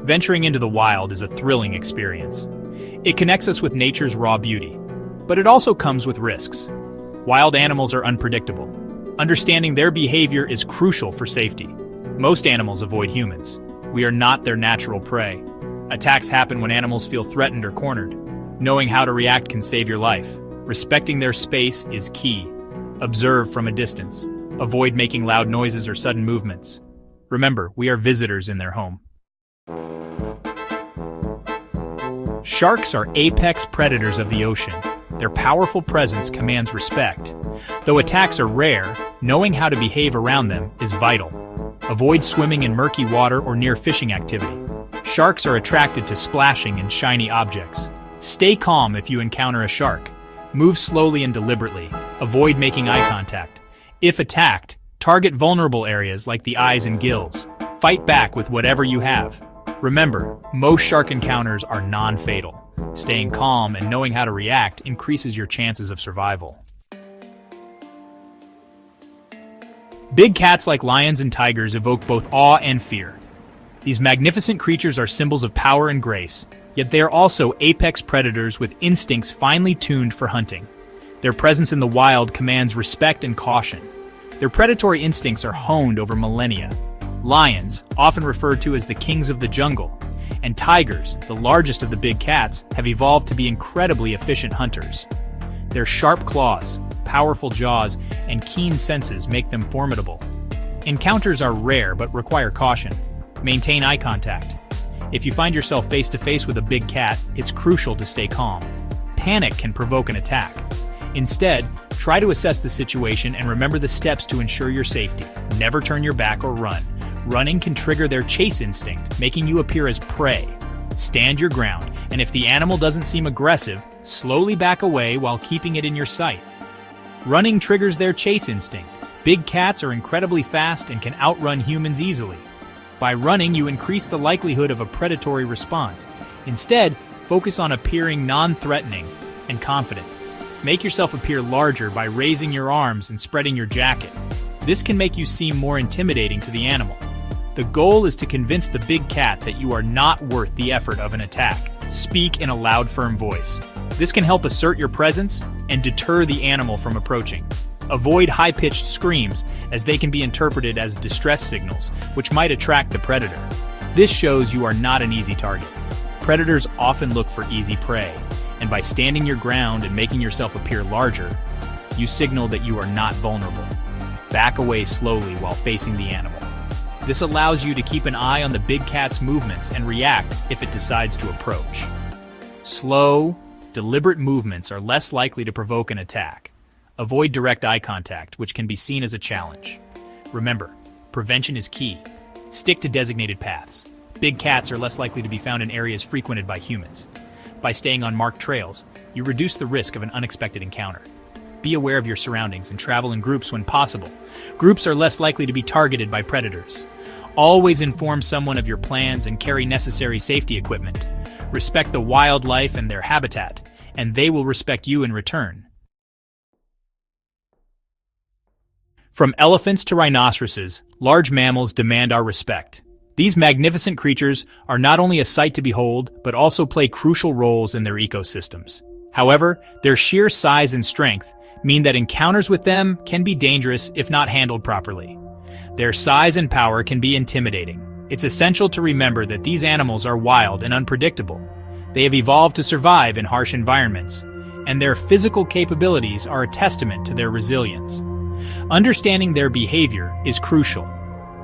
Venturing into the wild is a thrilling experience. It connects us with nature's raw beauty, but it also comes with risks. Wild animals are unpredictable. Understanding their behavior is crucial for safety. Most animals avoid humans. We are not their natural prey. Attacks happen when animals feel threatened or cornered. Knowing how to react can save your life. Respecting their space is key. Observe from a distance. Avoid making loud noises or sudden movements. Remember, we are visitors in their home. Sharks are apex predators of the ocean. Their powerful presence commands respect. Though attacks are rare, knowing how to behave around them is vital. Avoid swimming in murky water or near fishing activity. Sharks are attracted to splashing and shiny objects. Stay calm if you encounter a shark. Move slowly and deliberately. Avoid making eye contact. If attacked, target vulnerable areas like the eyes and gills. Fight back with whatever you have. Remember, most shark encounters are non-fatal. Staying calm and knowing how to react increases your chances of survival. Big cats like lions and tigers evoke both awe and fear. These magnificent creatures are symbols of power and grace, yet they are also apex predators with instincts finely tuned for hunting. Their presence in the wild commands respect and caution. Their predatory instincts are honed over millennia. Lions, often referred to as the kings of the jungle, and tigers, the largest of the big cats, have evolved to be incredibly efficient hunters. Their sharp claws, powerful jaws, and keen senses make them formidable. Encounters are rare but require caution. Maintain eye contact. If you find yourself face to face with a big cat, it's crucial to stay calm. Panic can provoke an attack. Instead, try to assess the situation and remember the steps to ensure your safety. Never turn your back or run. Running can trigger their chase instinct, making you appear as prey. Stand your ground, and if the animal doesn't seem aggressive, slowly back away while keeping it in your sight. Running triggers their chase instinct. Big cats are incredibly fast and can outrun humans easily. By running, you increase the likelihood of a predatory response. Instead, focus on appearing non-threatening and confident. Make yourself appear larger by raising your arms and spreading your jacket. This can make you seem more intimidating to the animal. The goal is to convince the big cat that you are not worth the effort of an attack. Speak in a loud, firm voice. This can help assert your presence and deter the animal from approaching. Avoid high-pitched screams, as they can be interpreted as distress signals, which might attract the predator. This shows you are not an easy target. Predators often look for easy prey, and by standing your ground and making yourself appear larger, you signal that you are not vulnerable. Back away slowly while facing the animal. This allows you to keep an eye on the big cat's movements and react if it decides to approach. Slow, deliberate movements are less likely to provoke an attack. Avoid direct eye contact, which can be seen as a challenge. Remember, prevention is key. Stick to designated paths. Big cats are less likely to be found in areas frequented by humans. By staying on marked trails, you reduce the risk of an unexpected encounter. Be aware of your surroundings and travel in groups when possible. Groups are less likely to be targeted by predators. Always inform someone of your plans and carry necessary safety equipment. Respect the wildlife and their habitat, and they will respect you in return. From elephants to rhinoceroses, large mammals demand our respect. These magnificent creatures are not only a sight to behold, but also play crucial roles in their ecosystems. However, their sheer size and strength mean that encounters with them can be dangerous if not handled properly. Their size and power can be intimidating. It's essential to remember that these animals are wild and unpredictable. They have evolved to survive in harsh environments, and their physical capabilities are a testament to their resilience. Understanding their behavior is crucial.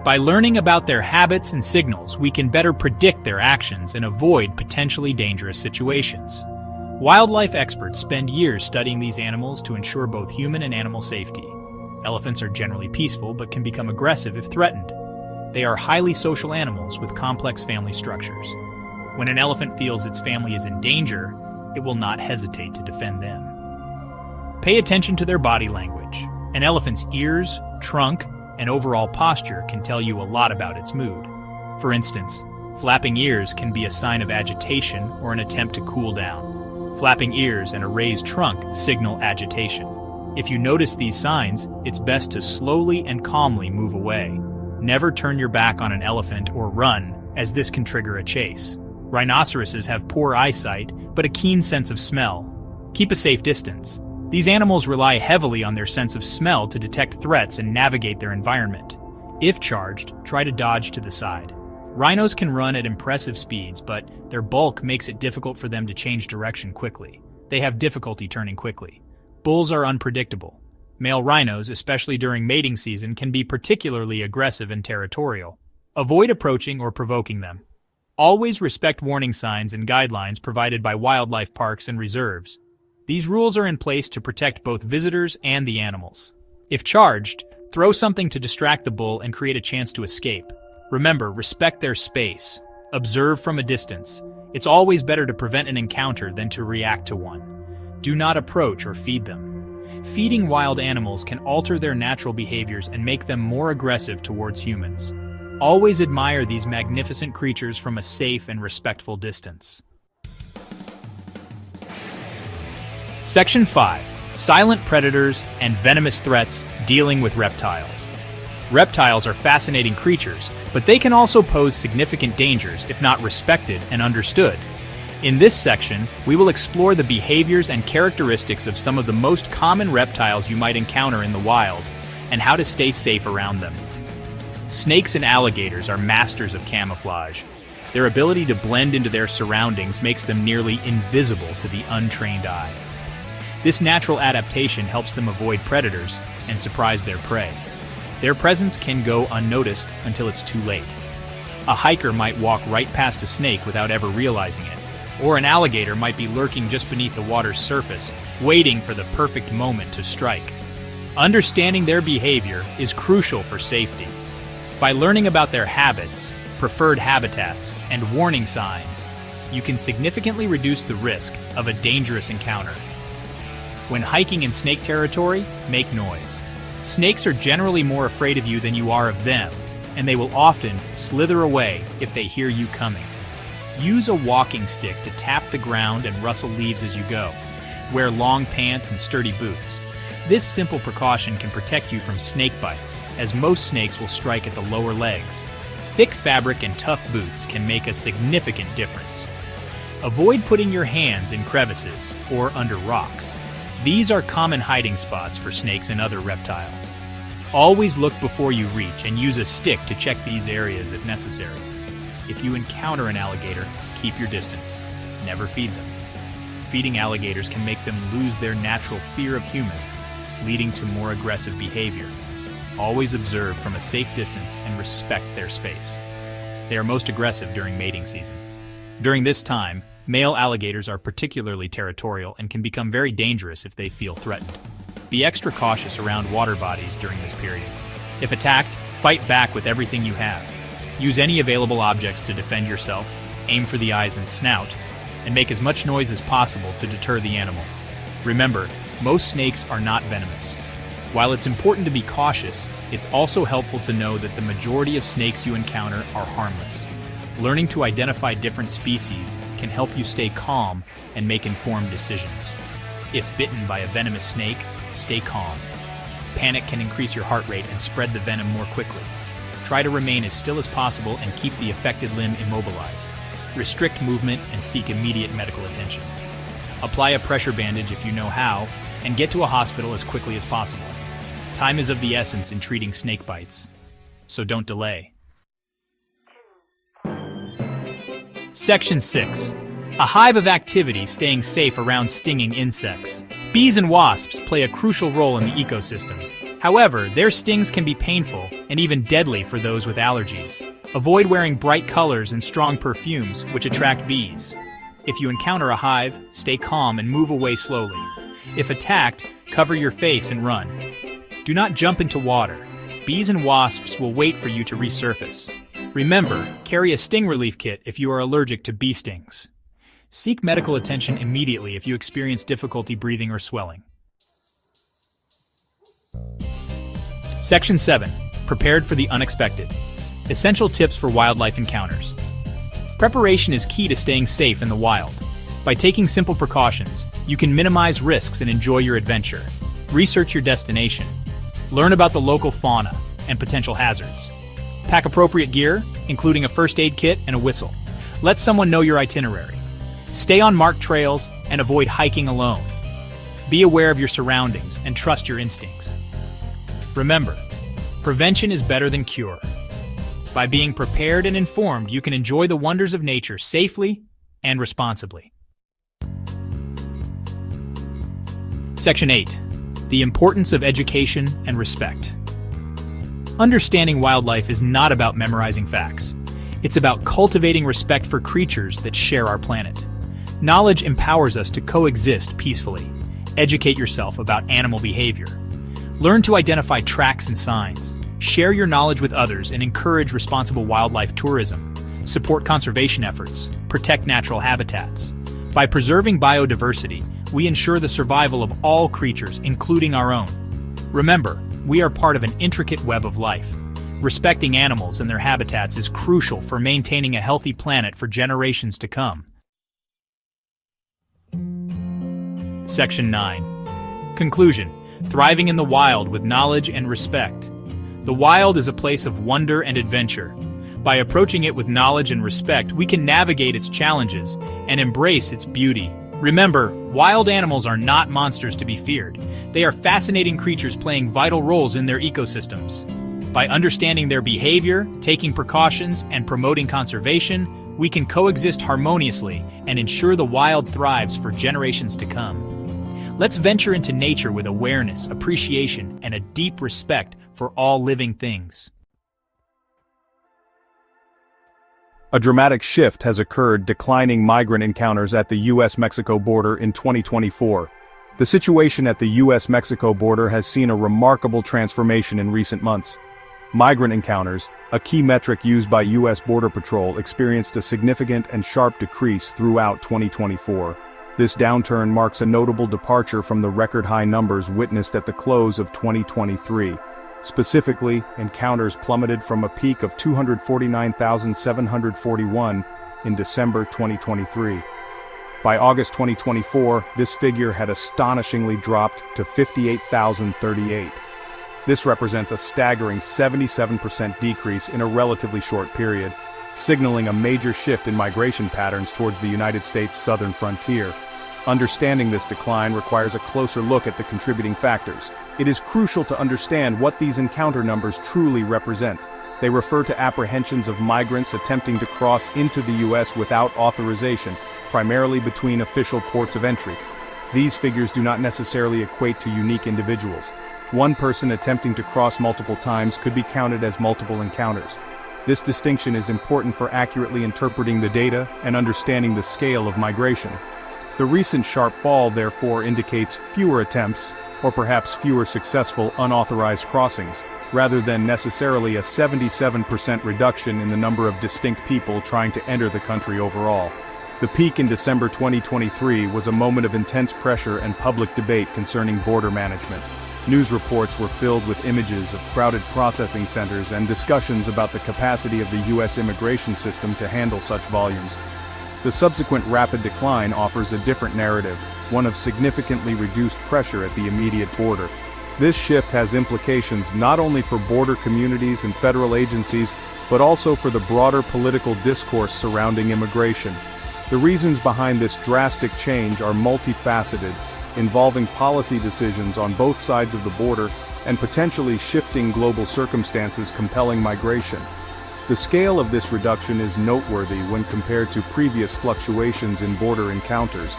By learning about their habits and signals, we can better predict their actions and avoid potentially dangerous situations. Wildlife experts spend years studying these animals to ensure both human and animal safety. Elephants are generally peaceful but can become aggressive if threatened. They are highly social animals with complex family structures. When an elephant feels its family is in danger, it will not hesitate to defend them. Pay attention to their body language. An elephant's ears, trunk, and overall posture can tell you a lot about its mood. For instance, flapping ears can be a sign of agitation or an attempt to cool down. Flapping ears and a raised trunk signal agitation. If you notice these signs, it's best to slowly and calmly move away. Never turn your back on an elephant or run, as this can trigger a chase. Rhinoceroses have poor eyesight, but a keen sense of smell. Keep a safe distance. These animals rely heavily on their sense of smell to detect threats and navigate their environment. If charged, try to dodge to the side. Rhinos can run at impressive speeds, but their bulk makes it difficult for them to change direction quickly. They have difficulty turning quickly. Bulls are unpredictable. Male rhinos, especially during mating season, can be particularly aggressive and territorial. Avoid approaching or provoking them. Always respect warning signs and guidelines provided by wildlife parks and reserves. These rules are in place to protect both visitors and the animals. If charged, throw something to distract the bull and create a chance to escape. Remember, respect their space. Observe from a distance. It's always better to prevent an encounter than to react to one. Do not approach or feed them. Feeding wild animals can alter their natural behaviors and make them more aggressive towards humans. Always admire these magnificent creatures from a safe and respectful distance. Section 5. Silent predators and venomous threats dealing with reptiles. Reptiles are fascinating creatures, but they can also pose significant dangers if not respected and understood. In this section, we will explore the behaviors and characteristics of some of the most common reptiles you might encounter in the wild, and how to stay safe around them. Snakes and alligators are masters of camouflage. Their ability to blend into their surroundings makes them nearly invisible to the untrained eye. This natural adaptation helps them avoid predators and surprise their prey. Their presence can go unnoticed until it's too late. A hiker might walk right past a snake without ever realizing it, or an alligator might be lurking just beneath the water's surface, waiting for the perfect moment to strike. Understanding their behavior is crucial for safety. By learning about their habits, preferred habitats, and warning signs, you can significantly reduce the risk of a dangerous encounter. When hiking in snake territory, make noise. Snakes are generally more afraid of you than you are of them, and they will often slither away if they hear you coming. Use a walking stick to tap the ground and rustle leaves as you go. Wear long pants and sturdy boots. This simple precaution can protect you from snake bites, as most snakes will strike at the lower legs. Thick fabric and tough boots can make a significant difference. Avoid putting your hands in crevices or under rocks. These are common hiding spots for snakes and other reptiles. Always look before you reach and use a stick to check these areas if necessary. If you encounter an alligator, keep your distance. Never feed them. Feeding alligators can make them lose their natural fear of humans, leading to more aggressive behavior. Always observe from a safe distance and respect their space. They are most aggressive during mating season. During this time, male alligators are particularly territorial and can become very dangerous if they feel threatened. Be extra cautious around water bodies during this period. If attacked, fight back with everything you have. Use any available objects to defend yourself, aim for the eyes and snout, and make as much noise as possible to deter the animal. Remember, most snakes are not venomous. While it's important to be cautious, it's also helpful to know that the majority of snakes you encounter are harmless. Learning to identify different species can help you stay calm and make informed decisions. If bitten by a venomous snake, stay calm. Panic can increase your heart rate and spread the venom more quickly. Try to remain as still as possible and keep the affected limb immobilized. Restrict movement and seek immediate medical attention. Apply a pressure bandage if you know how, and get to a hospital as quickly as possible. Time is of the essence in treating snake bites, so don't delay. Section 6. A hive of activity staying safe around stinging insects. Bees and wasps play a crucial role in the ecosystem. However, their stings can be painful and even deadly for those with allergies. Avoid wearing bright colors and strong perfumes, which attract bees. If you encounter a hive, stay calm and move away slowly. If attacked, cover your face and run. Do not jump into water. Bees and wasps will wait for you to resurface. Remember, carry a sting relief kit if you are allergic to bee stings. Seek medical attention immediately if you experience difficulty breathing or swelling. Section 7. Prepared for the unexpected. Essential tips for wildlife encounters. Preparation is key to staying safe in the wild. By taking simple precautions, you can minimize risks and enjoy your adventure. Research your destination. Learn about the local fauna and potential hazards. Pack appropriate gear, including a first aid kit and a whistle. Let someone know your itinerary. Stay on marked trails and avoid hiking alone. Be aware of your surroundings and trust your instincts. Remember, prevention is better than cure. By being prepared and informed, you can enjoy the wonders of nature safely and responsibly. Section 8. The importance of education and respect. Understanding wildlife is not about memorizing facts. It's about cultivating respect for creatures that share our planet. Knowledge empowers us to coexist peacefully. Educate yourself about animal behavior. Learn to identify tracks and signs. Share your knowledge with others and encourage responsible wildlife tourism. Support conservation efforts. Protect natural habitats. By preserving biodiversity, we ensure the survival of all creatures, including our own. Remember, we are part of an intricate web of life. Respecting animals and their habitats is crucial for maintaining a healthy planet for generations to come. Section 9. Conclusion. Thriving in the wild with knowledge and respect. The wild is a place of wonder and adventure. By approaching it with knowledge and respect, we can navigate its challenges and embrace its beauty. Remember, wild animals are not monsters to be feared. They are fascinating creatures playing vital roles in their ecosystems. By understanding their behavior, taking precautions, and promoting conservation, we can coexist harmoniously and ensure the wild thrives for generations to come. Let's venture into nature with awareness, appreciation, and a deep respect for all living things. A dramatic shift has occurred, declining migrant encounters at the U.S.-Mexico border in 2024. The situation at the U.S.-Mexico border has seen a remarkable transformation in recent months. Migrant encounters, a key metric used by U.S. Border Patrol, experienced a significant and sharp decrease throughout 2024. This downturn marks a notable departure from the record-high numbers witnessed at the close of 2023. Specifically, encounters plummeted from a peak of 249,741 in December 2023. By August 2024, this figure had astonishingly dropped to 58,038. This represents a staggering 77% decrease in a relatively short period, signaling a major shift in migration patterns towards the United States' southern frontier. Understanding this decline requires a closer look at the contributing factors. It is crucial to understand what these encounter numbers truly represent. They refer to apprehensions of migrants attempting to cross into the U.S. without authorization, primarily between official ports of entry. These figures do not necessarily equate to unique individuals. One person attempting to cross multiple times could be counted as multiple encounters. This distinction is important for accurately interpreting the data and understanding the scale of migration. The recent sharp fall, therefore, indicates fewer attempts, or perhaps fewer successful unauthorized crossings, rather than necessarily a 77% reduction in the number of distinct people trying to enter the country overall. The peak in December 2023 was a moment of intense pressure and public debate concerning border management. News reports were filled with images of crowded processing centers and discussions about the capacity of the U.S. immigration system to handle such volumes. The subsequent rapid decline offers a different narrative, one of significantly reduced pressure at the immediate border. This shift has implications not only for border communities and federal agencies, but also for the broader political discourse surrounding immigration. The reasons behind this drastic change are multifaceted, involving policy decisions on both sides of the border and potentially shifting global circumstances compelling migration. The scale of this reduction is noteworthy when compared to previous fluctuations in border encounters.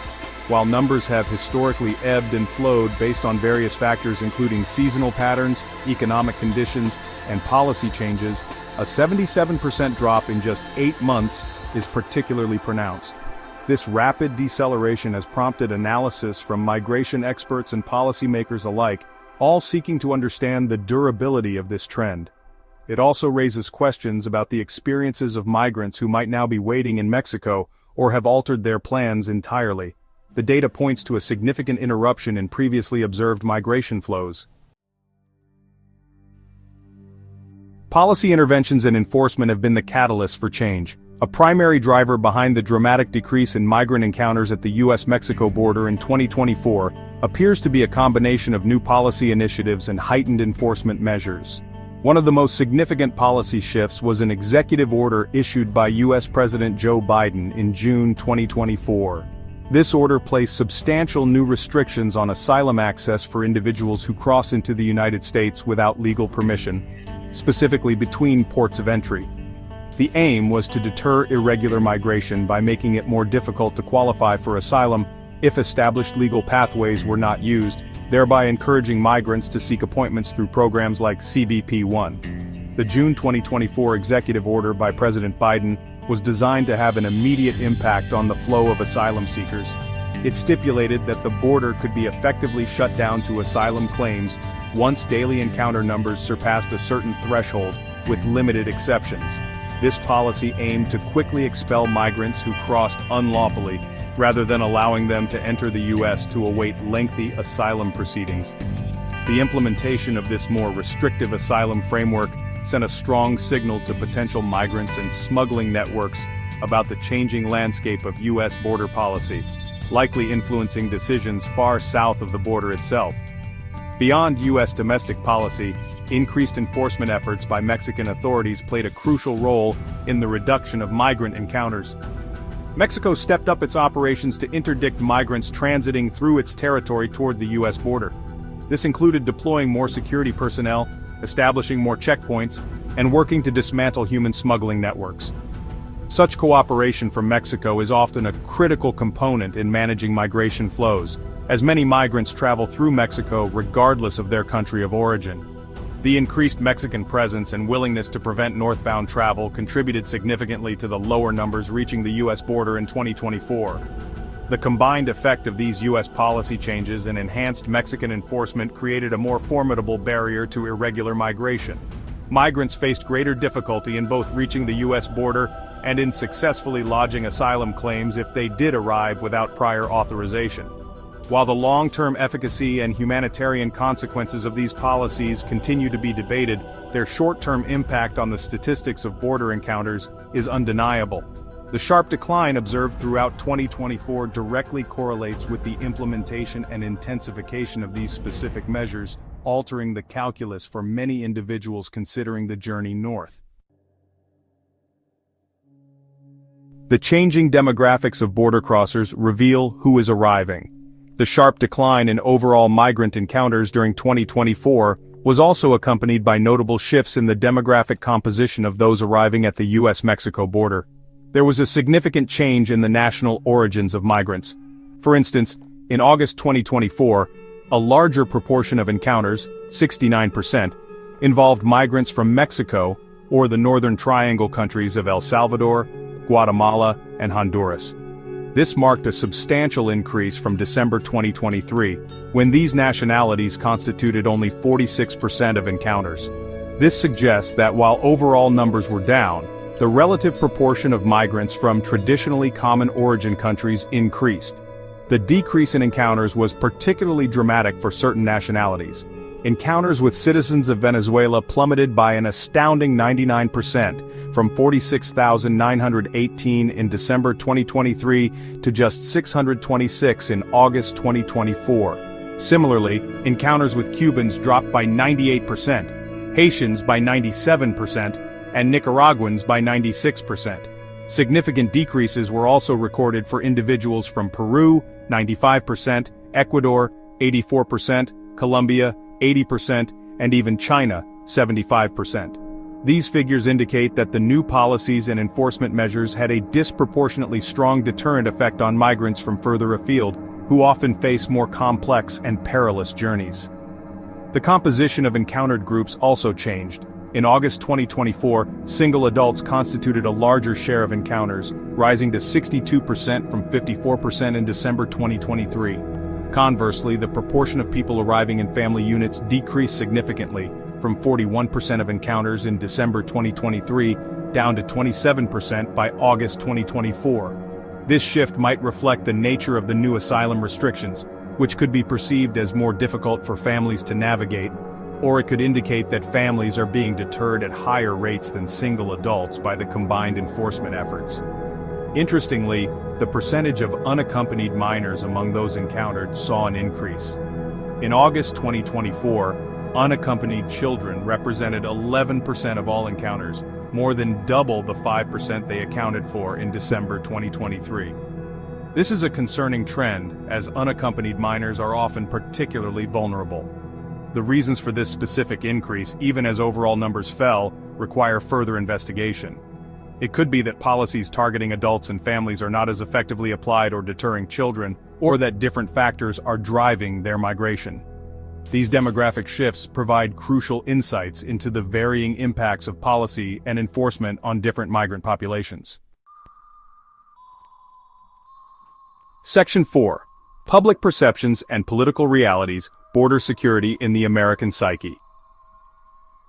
While numbers have historically ebbed and flowed based on various factors including seasonal patterns, economic conditions, and policy changes, a 77% drop in just 8 months is particularly pronounced. This rapid deceleration has prompted analysis from migration experts and policymakers alike, all seeking to understand the durability of this trend. It also raises questions about the experiences of migrants who might now be waiting in Mexico or have altered their plans entirely. The data points to a significant interruption in previously observed migration flows. Policy interventions and enforcement have been the catalyst for change. A primary driver behind the dramatic decrease in migrant encounters at the U.S.-Mexico border in 2024 appears to be a combination of new policy initiatives and heightened enforcement measures. One of the most significant policy shifts was an executive order issued by U.S. President Joe Biden in June 2024. This order placed substantial new restrictions on asylum access for individuals who cross into the United States without legal permission, specifically between ports of entry. The aim was to deter irregular migration by making it more difficult to qualify for asylum if established legal pathways were not used, thereby encouraging migrants to seek appointments through programs like CBP-1. The June 2024 executive order by President Biden was designed to have an immediate impact on the flow of asylum seekers. It stipulated that the border could be effectively shut down to asylum claims once daily encounter numbers surpassed a certain threshold, with limited exceptions. This policy aimed to quickly expel migrants who crossed unlawfully, rather than allowing them to enter the U.S. to await lengthy asylum proceedings. The implementation of this more restrictive asylum framework sent a strong signal to potential migrants and smuggling networks about the changing landscape of U.S. border policy, likely influencing decisions far south of the border itself. Beyond U.S. domestic policy, increased enforcement efforts by Mexican authorities played a crucial role in the reduction of migrant encounters. Mexico stepped up its operations to interdict migrants transiting through its territory toward the U.S. border. This included deploying more security personnel, establishing more checkpoints, and working to dismantle human smuggling networks. Such cooperation from Mexico is often a critical component in managing migration flows, as many migrants travel through Mexico regardless of their country of origin. The increased Mexican presence and willingness to prevent northbound travel contributed significantly to the lower numbers reaching the U.S. border in 2024. The combined effect of these U.S. policy changes and enhanced Mexican enforcement created a more formidable barrier to irregular migration. Migrants faced greater difficulty in both reaching the U.S. border and in successfully lodging asylum claims if they did arrive without prior authorization. While the long-term efficacy and humanitarian consequences of these policies continue to be debated, their short-term impact on the statistics of border encounters is undeniable. The sharp decline observed throughout 2024 directly correlates with the implementation and intensification of these specific measures, altering the calculus for many individuals considering the journey north. The changing demographics of border crossers reveal who is arriving. The sharp decline in overall migrant encounters during 2024 was also accompanied by notable shifts in the demographic composition of those arriving at the U.S.-Mexico border. There was a significant change in the national origins of migrants. For instance, in August 2024, a larger proportion of encounters, 69%, involved migrants from Mexico or the Northern Triangle countries of El Salvador, Guatemala, and Honduras. This marked a substantial increase from December 2023, when these nationalities constituted only 46% of encounters. This suggests that while overall numbers were down, the relative proportion of migrants from traditionally common origin countries increased. The decrease in encounters was particularly dramatic for certain nationalities. Encounters with citizens of Venezuela plummeted by an astounding 99%, from 46,918 in December 2023 to just 626 in August 2024. Similarly, encounters with Cubans dropped by 98%, Haitians by 97%, and Nicaraguans by 96%. Significant decreases were also recorded for individuals from Peru, 95%, Ecuador, 84%, Colombia, 80%, and even China, 75%. These figures indicate that the new policies and enforcement measures had a disproportionately strong deterrent effect on migrants from further afield, who often face more complex and perilous journeys. The composition of encountered groups also changed. In August 2024, single adults constituted a larger share of encounters, rising to 62% from 54% in December 2023. Conversely, the proportion of people arriving in family units decreased significantly, from 41% of encounters in December 2023 down to 27% by August 2024. This shift might reflect the nature of the new asylum restrictions, which could be perceived as more difficult for families to navigate, or it could indicate that families are being deterred at higher rates than single adults by the combined enforcement efforts. Interestingly, the percentage of unaccompanied minors among those encountered saw an increase. In August 2024, Unaccompanied children represented 11% of all encounters, more than double the 5% they accounted for in December 2023. This is a concerning trend, as unaccompanied minors are often particularly vulnerable. The reasons for this specific increase, even as overall numbers fell, require further investigation. It could be that policies targeting adults and families are not as effectively applied or deterring children, or that different factors are driving their migration. These demographic shifts provide crucial insights into the varying impacts of policy and enforcement on different migrant populations. Section 4. Public Perceptions and Political Realities, Border Security in the American Psyche.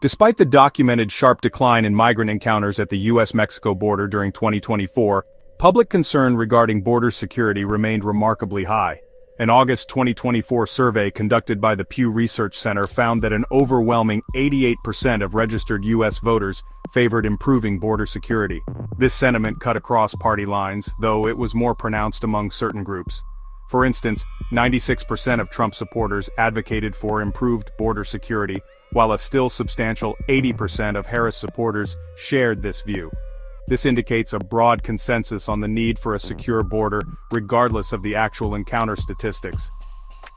Despite the documented sharp decline in migrant encounters at the U.S.-Mexico border during 2024, public concern regarding border security remained remarkably high. An August 2024 survey conducted by the Pew Research Center found that an overwhelming 88% of registered U.S. voters favored improving border security. This sentiment cut across party lines, though it was more pronounced among certain groups. For instance, 96% of Trump supporters advocated for improved border security, while a still substantial 80% of Harris supporters shared this view. This indicates a broad consensus on the need for a secure border, regardless of the actual encounter statistics.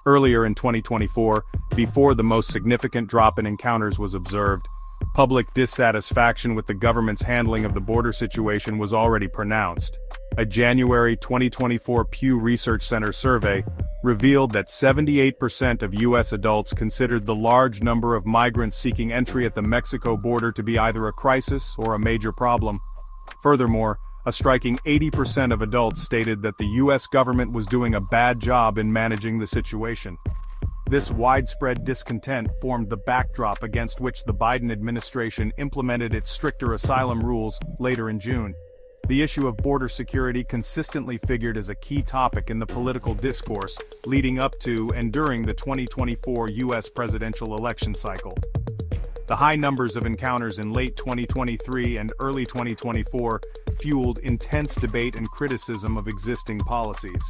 Earlier in 2024, before the most significant drop in encounters was observed, public dissatisfaction with the government's handling of the border situation was already pronounced. A January 2024 Pew Research Center survey revealed that 78% of U.S. adults considered the large number of migrants seeking entry at the Mexico border to be either a crisis or a major problem. Furthermore, a striking 80% of adults stated that the U.S. government was doing a bad job in managing the situation. This widespread discontent formed the backdrop against which the Biden administration implemented its stricter asylum rules later in June. The issue of border security consistently figured as a key topic in the political discourse leading up to and during the 2024 U.S. presidential election cycle. The high numbers of encounters in late 2023 and early 2024 fueled intense debate and criticism of existing policies.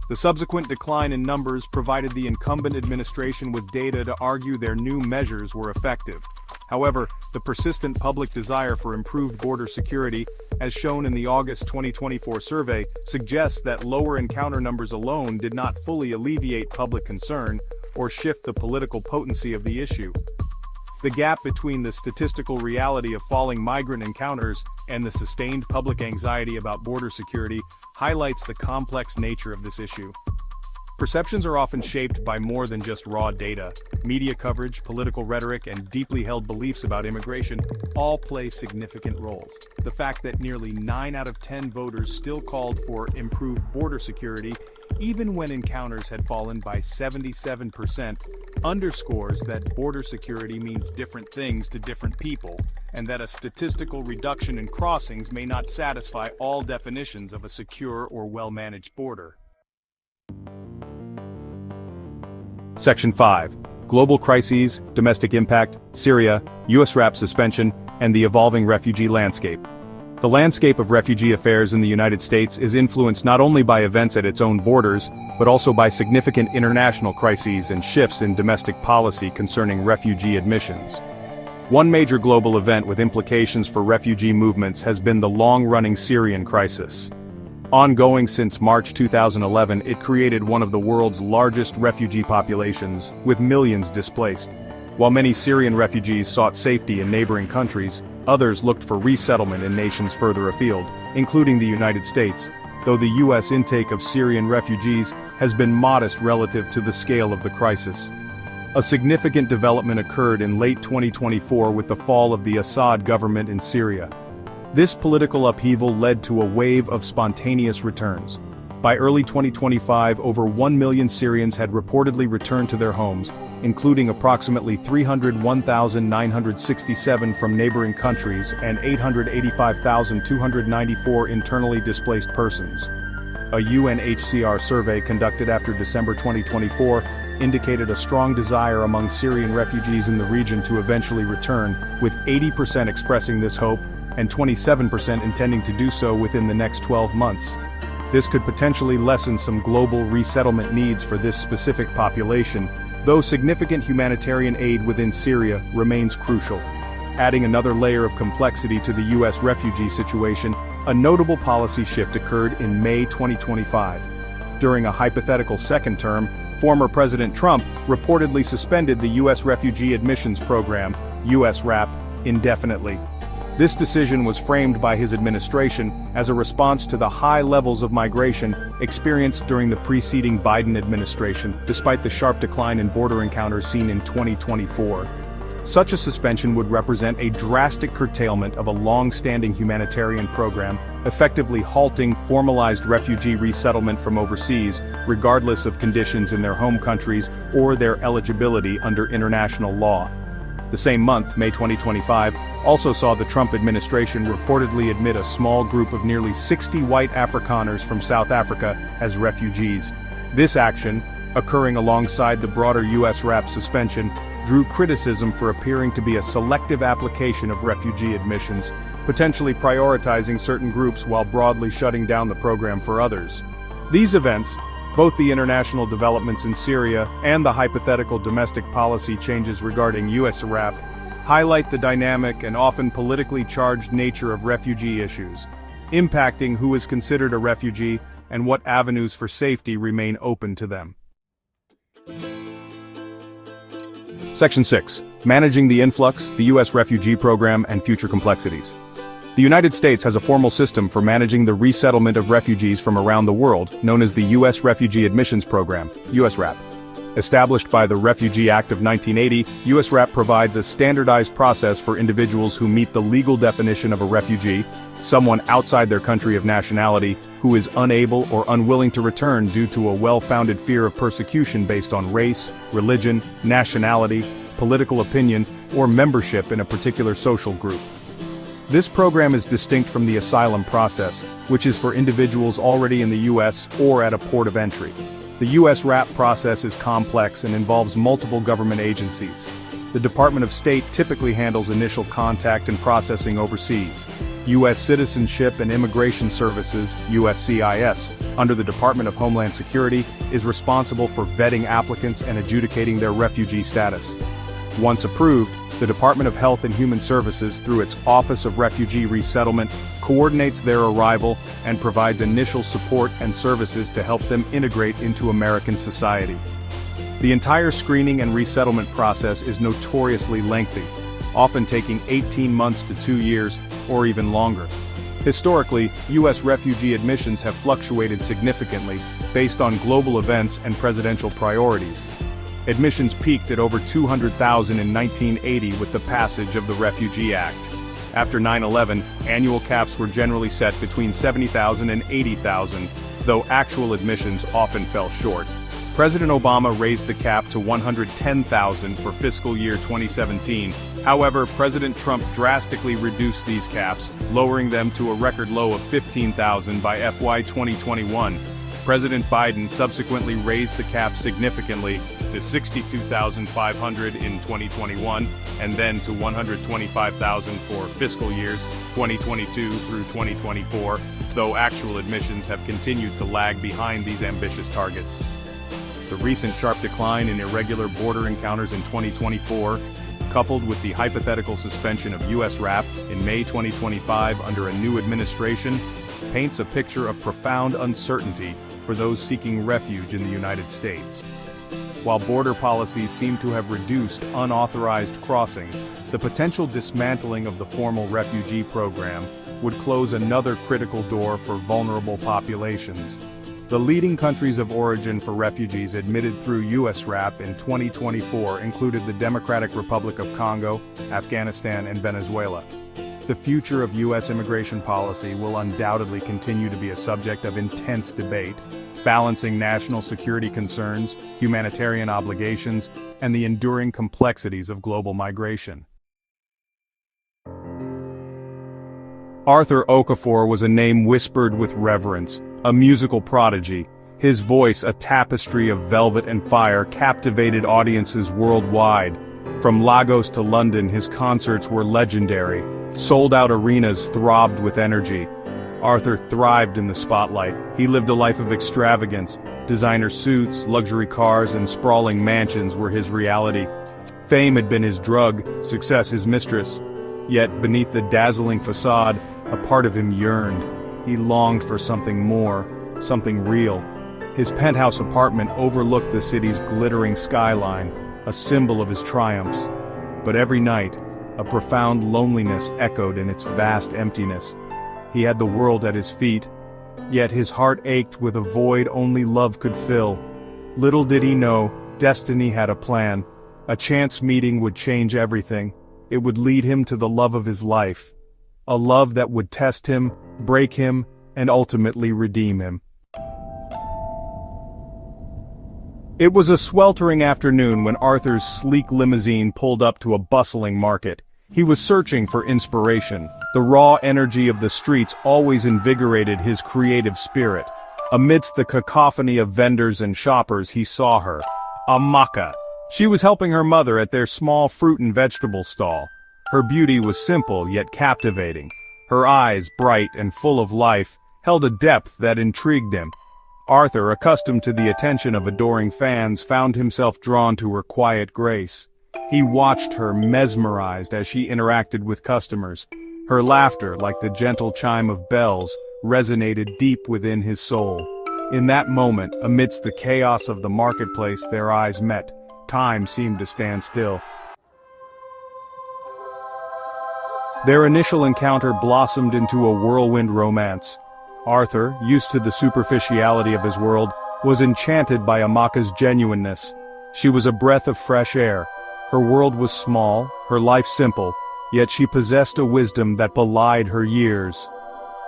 The subsequent decline in numbers provided the incumbent administration with data to argue their new measures were effective. However, the persistent public desire for improved border security, as shown in the August 2024 survey, suggests that lower encounter numbers alone did not fully alleviate public concern or shift the political potency of the issue. The gap between the statistical reality of falling migrant encounters and the sustained public anxiety about border security highlights the complex nature of this issue. Perceptions are often shaped by more than just raw data. Media coverage, political rhetoric, and deeply held beliefs about immigration all play significant roles. The fact that nearly 9 out of 10 voters still called for improved border security, even when encounters had fallen by 77%, underscores that border security means different things to different people, and that a statistical reduction in crossings may not satisfy all definitions of a secure or well-managed border. Section 5. Global Crises, Domestic Impact, Syria, U.S. RAP Suspension, and the Evolving Refugee Landscape. The landscape of refugee affairs in the United States is influenced not only by events at its own borders, but also by significant international crises and shifts in domestic policy concerning refugee admissions. One major global event with implications for refugee movements has been the long-running Syrian crisis. Ongoing since March 2011, it created one of the world's largest refugee populations, with millions displaced. While many Syrian refugees sought safety in neighboring countries, others looked for resettlement in nations further afield, including the United States, though the U.S. intake of Syrian refugees has been modest relative to the scale of the crisis. A significant development occurred in late 2024 with the fall of the Assad government in Syria. This political upheaval led to a wave of spontaneous returns. By early 2025, over 1 million Syrians had reportedly returned to their homes, including approximately 301,967 from neighboring countries and 885,294 internally displaced persons. A UNHCR survey conducted after December 2024 indicated a strong desire among Syrian refugees in the region to eventually return, with 80% expressing this hope and 27% intending to do so within the next 12 months. This could potentially lessen some global resettlement needs for this specific population, though significant humanitarian aid within Syria remains crucial. Adding another layer of complexity to the U.S. refugee situation, a notable policy shift occurred in May 2025. During a hypothetical second term, former President Trump reportedly suspended the U.S. Refugee Admissions Program, USRAP, indefinitely. This decision was framed by his administration as a response to the high levels of migration experienced during the preceding Biden administration, despite the sharp decline in border encounters seen in 2024. Such a suspension would represent a drastic curtailment of a long-standing humanitarian program, effectively halting formalized refugee resettlement from overseas, regardless of conditions in their home countries or their eligibility under international law. The same month, May 2025, also saw the Trump administration reportedly admit a small group of nearly 60 white Afrikaners from South Africa as refugees. This action, occurring alongside the broader USRAP suspension, drew criticism for appearing to be a selective application of refugee admissions, potentially prioritizing certain groups while broadly shutting down the program for others. These events, both the international developments in Syria and the hypothetical domestic policy changes regarding USRAP, highlight the dynamic and often politically charged nature of refugee issues, impacting who is considered a refugee and what avenues for safety remain open to them. Section 6. Managing the Influx, the U.S. Refugee Program, and Future Complexities. The United States has a formal system for managing the resettlement of refugees from around the world, known as the U.S. Refugee Admissions Program, USRAP. Established by the Refugee Act of 1980, USRAP provides a standardized process for individuals who meet the legal definition of a refugee, someone outside their country of nationality who is unable or unwilling to return due to a well-founded fear of persecution based on race, religion, nationality, political opinion, or membership in a particular social group. This program is distinct from the asylum process, which is for individuals already in the U.S. or at a port of entry. The USRAP process is complex and involves multiple government agencies. The Department of State typically handles initial contact and processing overseas. U.S. Citizenship and Immigration Services, USCIS, under the Department of Homeland Security, is responsible for vetting applicants and adjudicating their refugee status. Once approved, the Department of Health and Human Services, through its Office of Refugee Resettlement, coordinates their arrival and provides initial support and services to help them integrate into American society. The entire screening and resettlement process is notoriously lengthy, often taking 18 months to 2 years, or even longer. Historically, U.S. refugee admissions have fluctuated significantly based on global events and presidential priorities. Admissions peaked at over 200,000 in 1980 with the passage of the Refugee Act. After 9/11, annual caps were generally set between 70,000 and 80,000, though actual admissions often fell short. President Obama raised the cap to 110,000 for fiscal year 2017. However, President Trump drastically reduced these caps, lowering them to a record low of 15,000 by FY 2021. President Biden subsequently raised the cap significantly to 62,500 in 2021, and then to 125,000 for fiscal years 2022 through 2024, though actual admissions have continued to lag behind these ambitious targets. The recent sharp decline in irregular border encounters in 2024, coupled with the hypothetical suspension of USRAP in May 2025 under a new administration, paints a picture of profound uncertainty for those seeking refuge in the United States. While border policies seem to have reduced unauthorized crossings, the potential dismantling of the formal refugee program would close another critical door for vulnerable populations. The leading countries of origin for refugees admitted through USRAP in 2024 included the Democratic Republic of Congo, Afghanistan, and Venezuela. The future of U.S. immigration policy will undoubtedly continue to be a subject of intense debate, balancing national security concerns, humanitarian obligations, and the enduring complexities of global migration. Arthur Okafor was a name whispered with reverence, a musical prodigy. His voice, a tapestry of velvet and fire, captivated audiences worldwide. From Lagos to London, his concerts were legendary. Sold-out arenas throbbed with energy. Arthur thrived in the spotlight. He lived a life of extravagance, Designer suits, luxury cars, and sprawling mansions were his reality. Fame had been his drug, success his mistress. Yet, beneath the dazzling facade, a part of him yearned. He longed for something more, something real. His penthouse apartment overlooked the city's glittering skyline, a symbol of his triumphs. But every night, a profound loneliness echoed in its vast emptiness. He had the world at his feet, yet his heart ached with a void only love could fill. Little did he know, destiny had a plan. A chance meeting would change everything. It would lead him to the love of his life. A love that would test him, break him, and ultimately redeem him. It was a sweltering afternoon when Arthur's sleek limousine pulled up to a bustling market. He was searching for inspiration. The raw energy of the streets always invigorated his creative spirit. Amidst the cacophony of vendors and shoppers he saw her. Amaka. She was helping her mother at their small fruit and vegetable stall. Her beauty was simple yet captivating. Her eyes, bright and full of life, held a depth that intrigued him. Arthur, accustomed to the attention of adoring fans, found himself drawn to her quiet grace. He watched her mesmerized as she interacted with customers. Her laughter, like the gentle chime of bells, resonated deep within his soul. In that moment, amidst the chaos of the marketplace, their eyes met. Time seemed to stand still. Their initial encounter blossomed into a whirlwind romance. Arthur, used to the superficiality of his world, was enchanted by Amaka's genuineness. She was a breath of fresh air. Her world was small, her life simple, yet she possessed a wisdom that belied her years.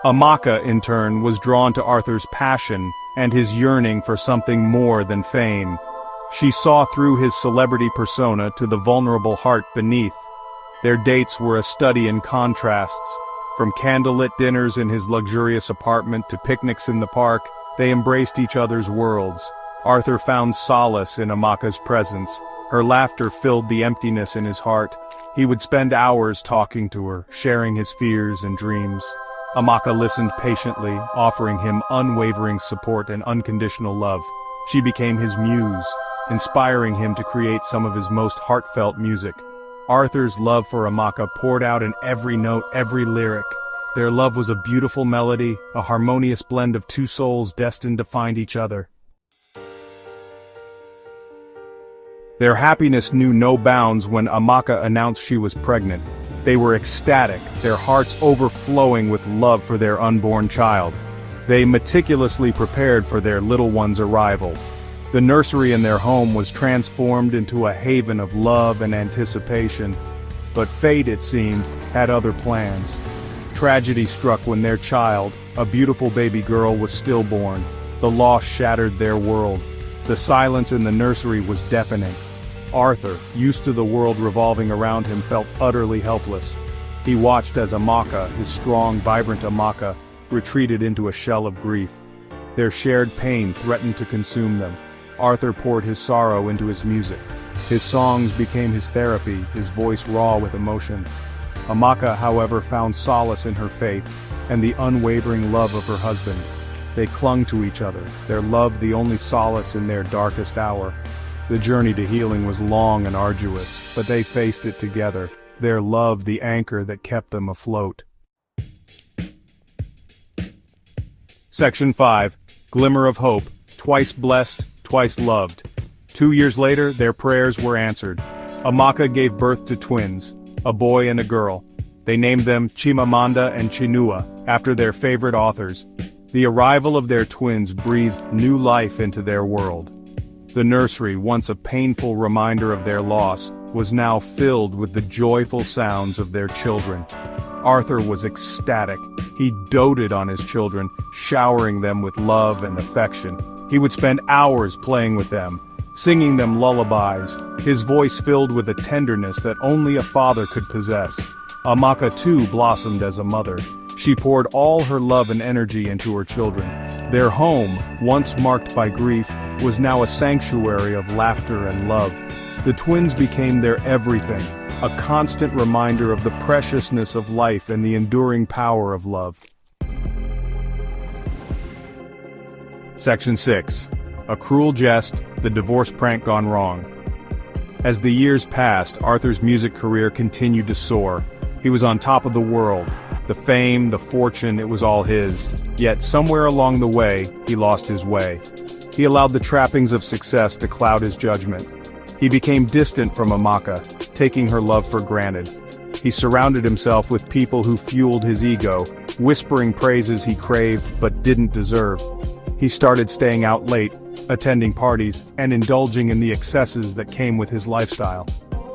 Amaka, in turn, was drawn to Arthur's passion and his yearning for something more than fame. She saw through his celebrity persona to the vulnerable heart beneath. Their dates were a study in contrasts. From candlelit dinners in his luxurious apartment to picnics in the park, they embraced each other's worlds. Arthur found solace in Amaka's presence. Her laughter filled the emptiness in his heart. He would spend hours talking to her, sharing his fears and dreams. Amaka listened patiently, offering him unwavering support and unconditional love. She became his muse, inspiring him to create some of his most heartfelt music. Arthur's love for Amaka poured out in every note, every lyric. Their love was a beautiful melody, a harmonious blend of two souls destined to find each other. Their happiness knew no bounds when Amaka announced she was pregnant. They were ecstatic, their hearts overflowing with love for their unborn child. They meticulously prepared for their little one's arrival. The nursery in their home was transformed into a haven of love and anticipation. But fate, it seemed, had other plans. Tragedy struck when their child, a beautiful baby girl, was stillborn. The loss shattered their world. The silence in the nursery was deafening. Arthur, used to the world revolving around him, felt utterly helpless. He watched as Amaka, his strong, vibrant Amaka, retreated into a shell of grief. Their shared pain threatened to consume them. Arthur poured his sorrow into his music. His songs became his therapy, his voice raw with emotion. Amaka, however, found solace in her faith and the unwavering love of her husband. They clung to each other, their love the only solace in their darkest hour. The journey to healing was long and arduous, but they faced it together, their love the anchor that kept them afloat. Section 5. Glimmer of Hope. Twice blessed, twice loved. 2 years later, their prayers were answered. Amaka gave birth to twins, a boy and a girl. They named them Chimamanda and Chinua, after their favorite authors. The arrival of their twins breathed new life into their world. The nursery, once a painful reminder of their loss, was now filled with the joyful sounds of their children. Arthur was ecstatic. He doted on his children, showering them with love and affection. He would spend hours playing with them, singing them lullabies, his voice filled with a tenderness that only a father could possess. Amaka too blossomed as a mother. She poured all her love and energy into her children. Their home, once marked by grief, was now a sanctuary of laughter and love. The twins became their everything, a constant reminder of the preciousness of life and the enduring power of love. Section 6. A cruel jest, the divorce prank gone wrong. As the years passed, Arthur's music career continued to soar. He was on top of the world. The fame, the fortune, it was all his. Yet somewhere along the way, he lost his way. He allowed the trappings of success to cloud his judgment. He became distant from Amaka, taking her love for granted. He surrounded himself with people who fueled his ego, whispering praises he craved but didn't deserve. He started staying out late, attending parties, and indulging in the excesses that came with his lifestyle.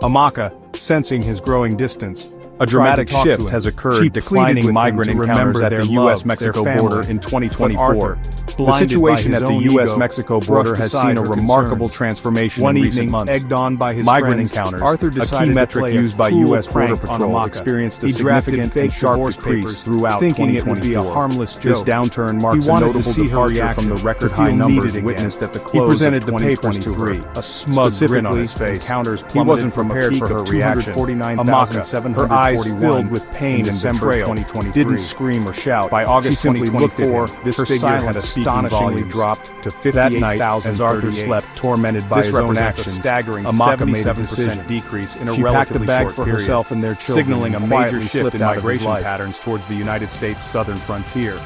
Amaka, sensing his growing distance, a dramatic shift has occurred, declining migrant encounters at the U.S.-Mexico border in 2024. The situation at the U.S.-Mexico border has seen a remarkable transformation in recent months. Egged on by his migrant encounters, Arthur decided a key metric used by U.S. Border Patrol experienced a significant and sharp decrease throughout 2024. Thinking it would be a harmless joke, this downturn marks a notable departure from the record-high numbers witnessed at the close of 2023. A smug grin on his face. He wasn't prepared for her reaction. Amaka, her eyes filled with pain and betrayal, didn't scream or shout. By August 2024, this figure had astonishingly dropped to 58,000 as Arthur slept, tormented by his own actions. Amaka made a decision decrease in a relatively short period, herself and their children, signaling a major shift in migration patterns towards the United States southern frontier.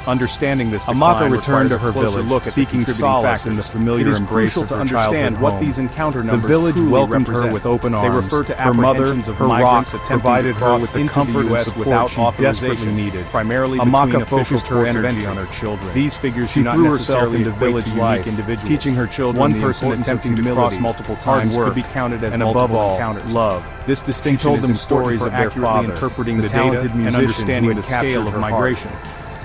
Understanding this decline, Amaka returned to her village, seeking solace in the familiar embrace of her childhood home. The village welcomed her with open arms. They refer to her mother, her rock, provided her with the comfort and support she desperately needed. Primarily, Amaka focused her energy on her children. These figures she threw herself into village life, teaching her children the importance of humility, multiple times could be counted as, and above all, love. This distinction told them stories of their father, interpreting the talented musician and the scale of migration.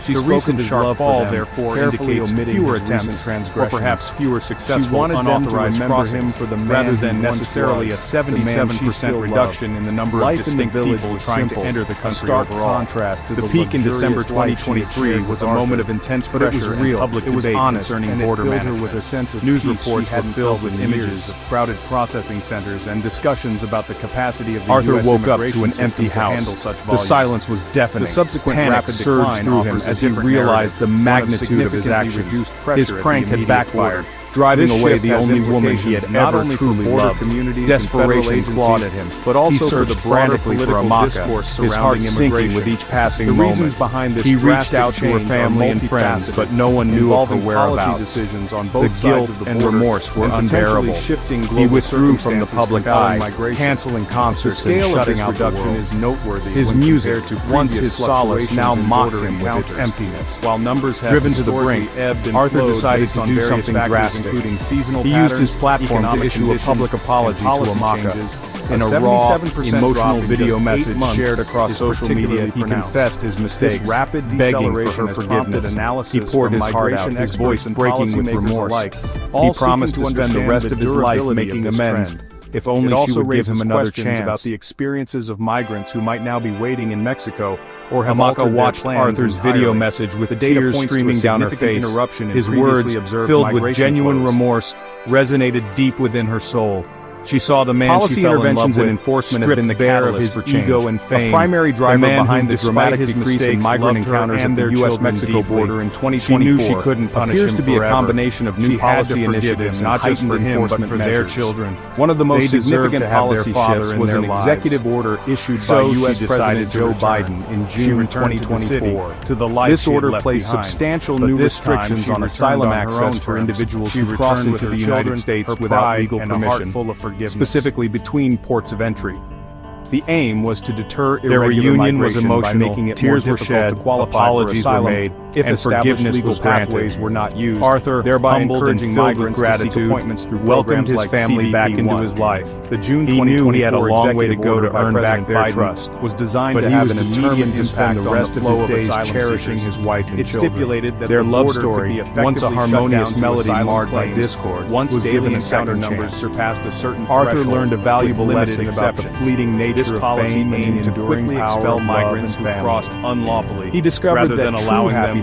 She spoke of his sharp fall, therefore, indicates fewer attempts, or perhaps fewer successful unauthorized crossings, rather than necessarily a 77% reduction in the number of distinct people trying to enter the country overall. The peak in December 2023 was a moment of intense pressure and public debate concerning border management. News reports were filled with images of crowded processing centers and discussions about the capacity of the Arthur U.S. woke up to immigration an system empty to handle house. such The volumes. silence was deafening. The subsequent Panic rapid surged decline through him offers as a he different realized the narrative, magnitude of his significantly actions. reduced pressure His at the prank had immediate backfired, border. driving This away shift the has only woman he had implications not ever only for truly border loved. communities and federal Desperation agencies, clawed at him, but also he for searched the broader frantically for political Amaka, discourse his heart surrounding sinking immigration. with each passing The moment. reasons behind this He reached drastic out to her change family are and friends, multifaceted, but no one knew of her involving whereabouts. policy decisions on both The sides guilt of the and border, remorse were and potentially unbearable. shifting He global withdrew from the circumstances public compelling eye, migration. canceling The concerts and scale of shutting this out the reduction world. is noteworthy His when music, compared to once previous his solace, fluctuations now in mocked border him with its encounters. emptiness. While numbers have Driven to the historically brink, ebbed and Arthur flowed decided based to on do various something factors, drastic. including seasonal He patterns, used his platform to economic issue a conditions, public apology and policy to Amaka. changes. In a A raw, 77% emotional drop in video just 8 message months shared across is social media, particularly he pronounced. confessed his mistakes, This rapid begging for deceleration her has prompted forgiveness. analysis He poured from his heart out, migration his experts voice and breaking with policymakers remorse. alike, He all promised seeking to spend the understand rest of his life durability making of this amends, trend. if It only she also would give raises him another questions chance. about the experiences of migrants who might now be waiting in Mexico or have Amaka altered their watched plans Arthur's entirely. video message with The data tears points to a streaming down her significant face. interruption in His previously words, observed filled with migration genuine flows. remorse, resonated deep within her soul. She saw the man Policy she fell in love interventions with, and enforcement have stripped been the bare of catalyst his for change. ego and fame. A primary driver the man behind who, the dramatic his decrease in mistakes, migrant loved her encounters and at their the children U.S.-Mexico deeply. border in 2024 She knew she couldn't punish appears him to be forever. a combination of new She had policy to forgive initiatives, him, not not just just for him, him, but for their measures. children. One of the most They deserve significant to have their policy father shifts in was their an lives. executive order issued by So U.S. she President decided to Joe return. Biden in She June returned to the city, 2024 to the life This she had order left placed behind. substantial But new this time restrictions she on returned asylum on her own access for terms. individuals She who cross returned into with the her United children, States her without pride, legal and a heart permission, full of forgiveness. specifically between ports of entry. The aim was to deter Their irregular reunion was migration by emotional, making it tears more were difficult shed, to qualify apologies for asylum were made, if and established forgiveness legal was granted. pathways were not used. Arthur, thereby humbled and encouraging filled with migrants to seek gratitude, appointments through welcomed programs his like family back into CBP1. his life. The June He knew he had a 2024 long way to executive go order to by earn back President their Biden trust, was designed but to he have was an determined immediate to spend the impact on rest of flow his days asylum cherishing seekers. his wife and It children. stipulated that Their the love border could story, be effectively once a shut harmonious down to melody asylum marred by claims discord, once was daily given a encounter second numbers chance. surpassed a certain Arthur threshold, learned a valuable with lesson limited about the exceptions. fleeting nature This of policy fame and aimed to enduring quickly power expel of love migrants and who family. crossed unlawfully, He discovered rather that than true allowing them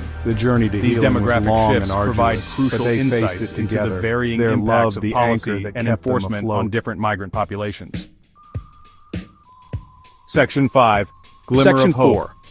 migration. The journey to These healing was demographic long shifts and arduous, provide but crucial they faced insights it into the together. varying Their impacts love, of the policy anchor that and kept them enforcement afloat. on different migrant populations. Section 5. Glimmer Section of Hope. 4.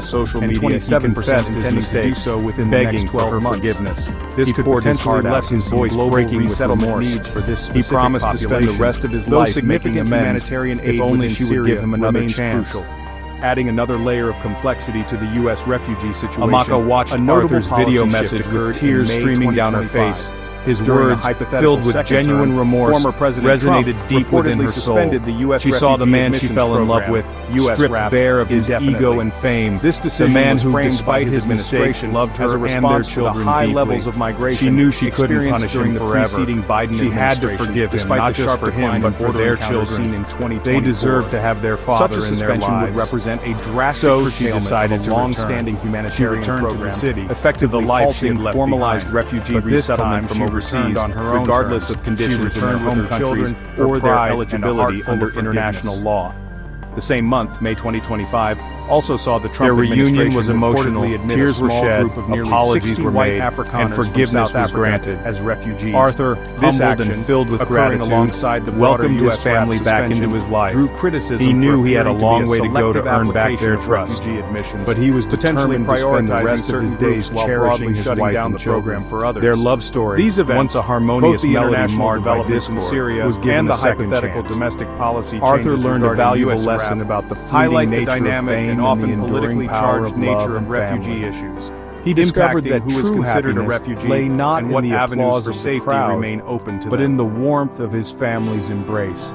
across social media, 27% intending to do so within the next 12 months. Forgiveness. This could potentially lessen his voice breaking with remorse. For this he promised to spend the rest of his life making amends if only she would give him another chance. Adding another layer of complexity to the U.S. refugee situation, Amaka watched Arthur's video message with tears streaming down her face. His words, filled with genuine remorse, resonated deep within her soul. She saw the man she fell in love with, stripped bare of his ego and fame. The man who, despite his mistakes, loved her and their children deeply. She knew she couldn't punish him forever. She had to forgive him, not just for him, but for their children. They deserve to have their father in their lives. So she decided to return. She returned to the city, effectively halting formalized refugee resettlement from overseas, regardless of conditions in their home countries or their eligibility under international law. The same month, May 2025, also saw the Trump administration reunion was emotional, reportedly admit tears a were small shed, group of nearly apologies 60 were white made, Afrikaners and forgiveness from South was granted. Africa as refugees. Arthur, This humbled and action, filled with occurring gratitude, alongside the welcomed broader his US family rap back suspension, into his life. drew criticism He knew for he had a appearing long be way to go to selective earn back application their of trust, refugee admissions, but he was potentially determined to spend the prioritizing rest of certain his days groups while cherishing broadly his shutting wife down and the children. program for others. Their love story, These events, once a harmonious both the melody international marred by developments in discord, Syria was given and a the second hypothetical chance. domestic policy Arthur changes learned a regarding valuable US lesson rap about the fleeting highlight the nature of dynamic fame and and often the enduring politically power charged of nature love of and refugee family. issues. He discovered Impacting that who is true considered a happiness refugee lay not and in what the avenues applause for of the safety crowd, remain open to but them. in the warmth of his family's embrace.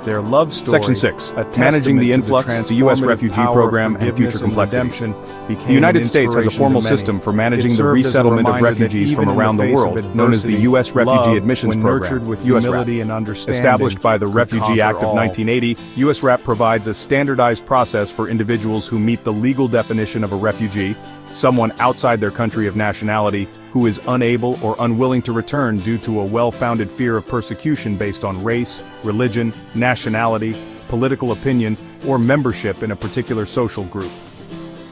Their love story, Section 6. a Managing the testament to influx, the U.S. transformative refugee power of program, and forgiveness future complexities. redemption, became The United an States has a inspiration formal to many. system for It managing the served as a resettlement of reminder that refugees even from in the around the face of world, known as the adversity, U.S. Refugee love, Admissions when Program, nurtured with US humility RAP. and understanding, Established by the could Refugee conquer Act of all. 1980, U.S. RAP provides a standardized process for individuals who meet the legal definition of a refugee, someone outside their country of nationality who is unable or unwilling to return due to a well-founded fear of persecution based on race, religion, nationality, political opinion, or membership in a particular social group.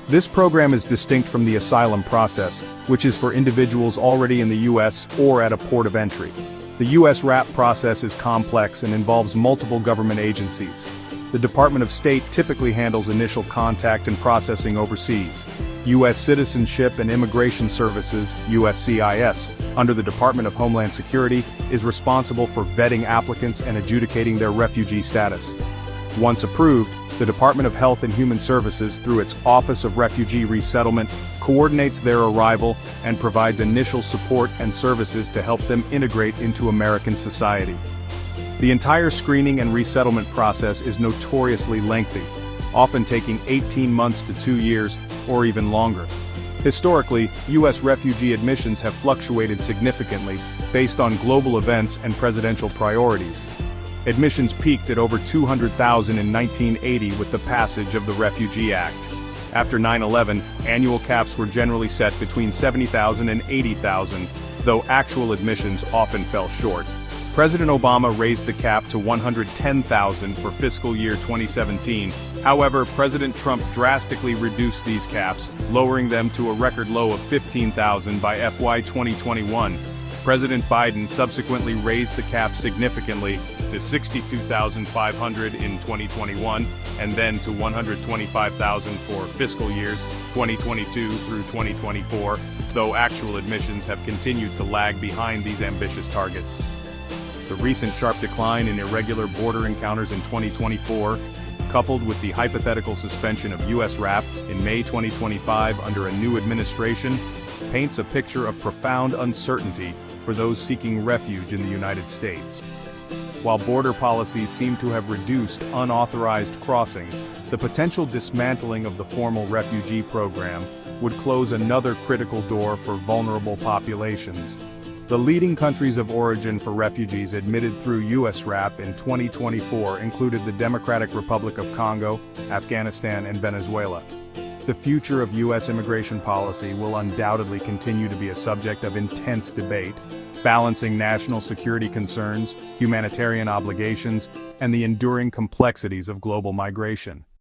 This program is distinct from the asylum process, which is for individuals already in the U.S. or at a port of entry. The U.S. RAP process is complex and involves multiple government agencies. The Department of State typically handles initial contact and processing overseas. U.S. Citizenship and Immigration Services, USCIS, under the Department of Homeland Security, is responsible for vetting applicants and adjudicating their refugee status. Once approved, the Department of Health and Human Services, through its Office of Refugee Resettlement, coordinates their arrival and provides initial support and services to help them integrate into American society. The entire screening and resettlement process is notoriously lengthy, often taking 18 months to 2 years, or even longer. Historically, U.S. refugee admissions have fluctuated significantly based on global events and presidential priorities. Admissions peaked at over 200,000 in 1980 with the passage of the Refugee Act. After 9/11, annual caps were generally set between 70,000 and 80,000, though actual admissions often fell short. President Obama raised the cap to 110,000 for fiscal year 2017. However, President Trump drastically reduced these caps, lowering them to a record low of 15,000 by FY 2021. President Biden subsequently raised the cap significantly to 62,500 in 2021, and then to 125,000 for fiscal years 2022 through 2024, though actual admissions have continued to lag behind these ambitious targets. The recent sharp decline in irregular border encounters in 2024, coupled with the hypothetical suspension of U.S. RAP in May 2025 under a new administration, paints a picture of profound uncertainty for those seeking refuge in the United States. While border policies seem to have reduced unauthorized crossings, the potential dismantling of the formal refugee program would close another critical door for vulnerable populations. The leading countries of origin for refugees admitted through U.S. RAP in 2024 included the Democratic Republic of Congo, Afghanistan, and Venezuela. The future of U.S. immigration policy will undoubtedly continue to be a subject of intense debate, balancing national security concerns, humanitarian obligations, and the enduring complexities of global migration.